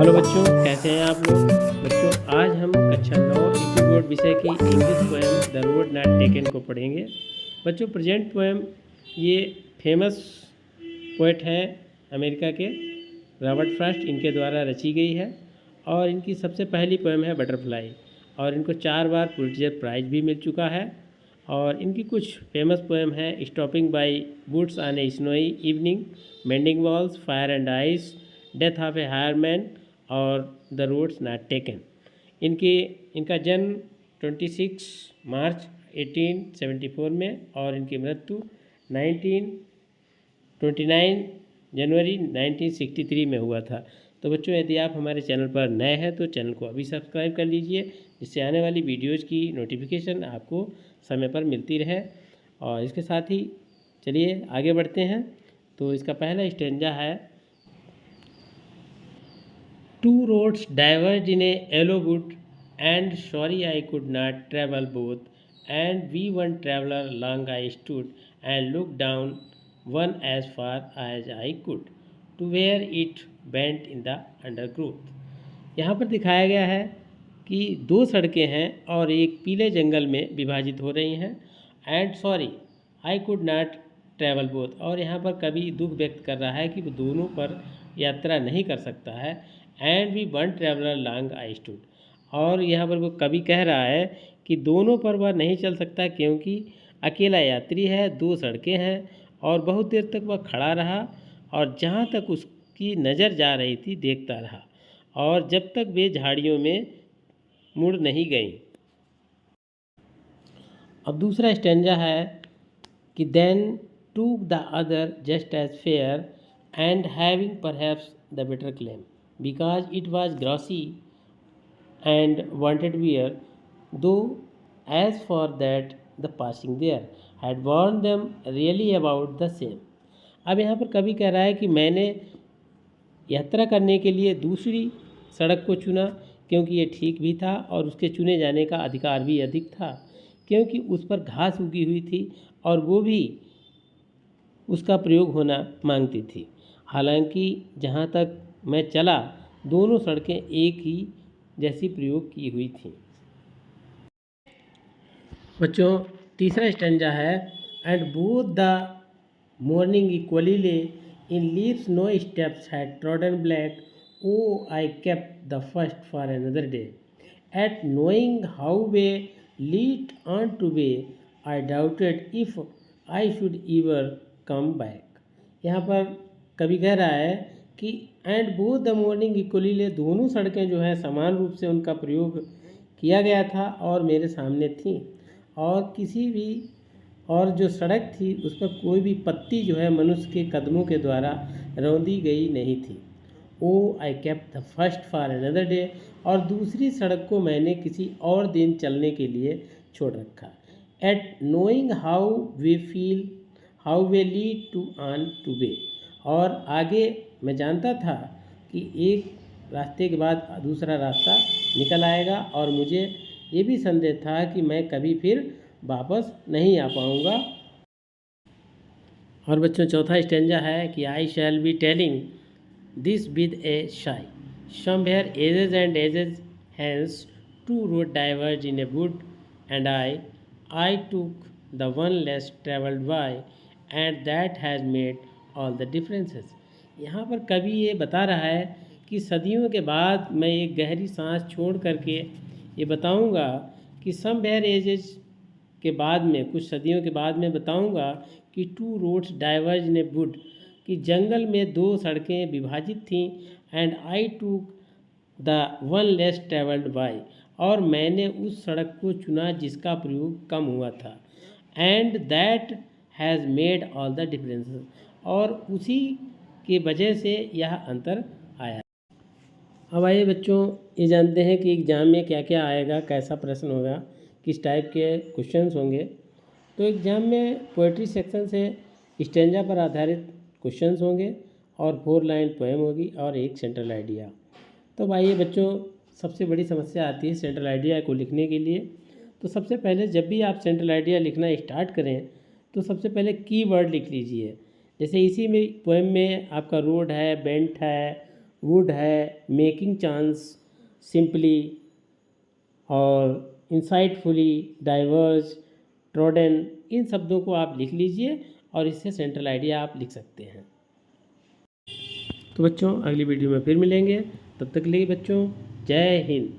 Hello बच्चों, कैसे हैं आप लोग। बच्चों, आज हम कक्षा 9 यूपी बोर्ड विषय की English poem the road not taken को पढ़ेंगे। बच्चों, प्रेजेंट पोएम ये फेमस पोएट है अमेरिका के रॉबर्ट फ्रॉस्ट, इनके द्वारा रची गई है और इनकी सबसे पहली पोएम है बटरफ्लाई और इनको 4 बार पुलित्ज़र प्राइज़ भी मिल चुका है। और इनकी कुछ फेमस पोएम है stopping by woods on a snowy evening, mending walls, fire and ice, death of a hired man और द रोड्स नॉट टेकन। इनका जन्म 26 मार्च 1874 में और इनकी मृत्यु 29 जनवरी 1963 में हुआ था। तो बच्चों, यदि आप हमारे चैनल पर नए हैं तो चैनल को अभी सब्सक्राइब कर लीजिए, जिससे आने वाली वीडियोज़ की नोटिफिकेशन आपको समय पर मिलती रहे। और इसके साथ ही चलिए आगे बढ़ते हैं। तो इसका पहला स्टेंजा है, Two roads diverged in a yellow wood, and sorry I could not travel both. And we one traveler long I stood, and looked down one as far as I could, to where it bent in the undergrowth. यहाँ पर दिखाया गया है कि दो सड़कें हैं और एक पीले जंगल में विभाजित हो रही हैं। And sorry I could not travel both, और यहाँ पर कवि दुख व्यक्त कर रहा है कि वो दोनों पर यात्रा नहीं कर सकता है। And we one traveller long I stood, और यहाँ पर वो कवि कह रहा है कि दोनों पर वह नहीं चल सकता क्योंकि अकेला यात्री है, दो सड़कें हैं और बहुत देर तक वह खड़ा रहा और जहाँ तक उसकी नज़र जा रही थी देखता रहा, और जब तक वे झाड़ियों में मुड़ नहीं गई। अब दूसरा स्टेंजा है कि then took the other just as fair and having perhaps the better claim because it was grassy and wanted wear, though as for that the passing there had warned them really about the same. अब यहाँ पर कवि कह रहा है कि मैंने यात्रा करने के लिए दूसरी सड़क को चुना क्योंकि ये ठीक भी था और उसके चुने जाने का अधिकार भी अधिक था, क्योंकि उस पर घास उगी हुई थी और वो भी उसका प्रयोग होना मांगती थी। हालांकि जहाँ तक मैं चला दोनों सड़कें एक ही जैसी प्रयोग की हुई थी। बच्चों, तीसरा स्टेंजा है, and both the morning equally lay in leaves no steps had trodden black, oh I kept the first for another day, yet knowing how way leads on to way I doubted if I should ever come back. यहाँ पर कवि कह रहा है कि and both the morning equally lay, दोनों सड़कें जो है समान रूप से उनका प्रयोग किया गया था और मेरे सामने थी, और किसी भी और जो सड़क थी उस पर कोई भी पत्ती जो है मनुष्य के कदमों के द्वारा रौंदी गई नहीं थी। Oh I kept the first for another day, और दूसरी सड़क को मैंने किसी और दिन चलने के लिए छोड़ रखा। Yet knowing how way feel how way lead to on to way, और आगे मैं जानता था कि एक रास्ते के बाद दूसरा रास्ता निकल आएगा और मुझे ये भी संदेह था कि मैं कभी फिर वापस नहीं आ पाऊँगा। और बच्चों, चौथा स्टेंजा है कि I shall be telling this with a sigh, somewhere ages and ages hence two roads diverge in a wood, and I took the one less travelled by, and that has made all the differences. यहाँ पर कवि ये बता रहा है कि सदियों के बाद मैं एक गहरी सांस छोड़ करके ये बताऊँगा कि सम वेयर एजेस के बाद में, कुछ सदियों के बाद में बताऊँगा कि two roads diverge in a wood, कि जंगल में दो सड़कें विभाजित थीं, and I took the one less travelled bye, और मैंने उस सड़क को चुना जिसका प्रयोग कम हुआ था, and that has made all the differences, और उसी की वजह से यह अंतर आया। अब आइए बच्चों, ये जानते हैं कि एग्ज़ाम में क्या क्या आएगा, कैसा प्रश्न होगा, किस टाइप के क्वेश्चंस होंगे। तो एग्ज़ाम में पोएट्री सेक्शन से स्टेंजा पर आधारित क्वेश्चंस होंगे और 4 लाइन पोएम होगी और एक सेंट्रल आइडिया। तो आइए बच्चों, सबसे बड़ी समस्या आती है सेंट्रल आइडिया को लिखने के लिए। तो सबसे पहले जब भी आप सेंट्रल आइडिया लिखना स्टार्ट करें तो सबसे पहले कीवर्ड लिख लीजिए। जैसे इसी में पोएम में आपका रोड है, बेंट है वुड है, मेकिंग चांस, सिंपली और इंसाइटफुली, डाइवर्ज, ट्रोडन, इन शब्दों को आप लिख लीजिए और इससे सेंट्रल आइडिया आप लिख सकते हैं। तो बच्चों अगली वीडियो में फिर मिलेंगे, तब तक के लिए बच्चों जय हिंद।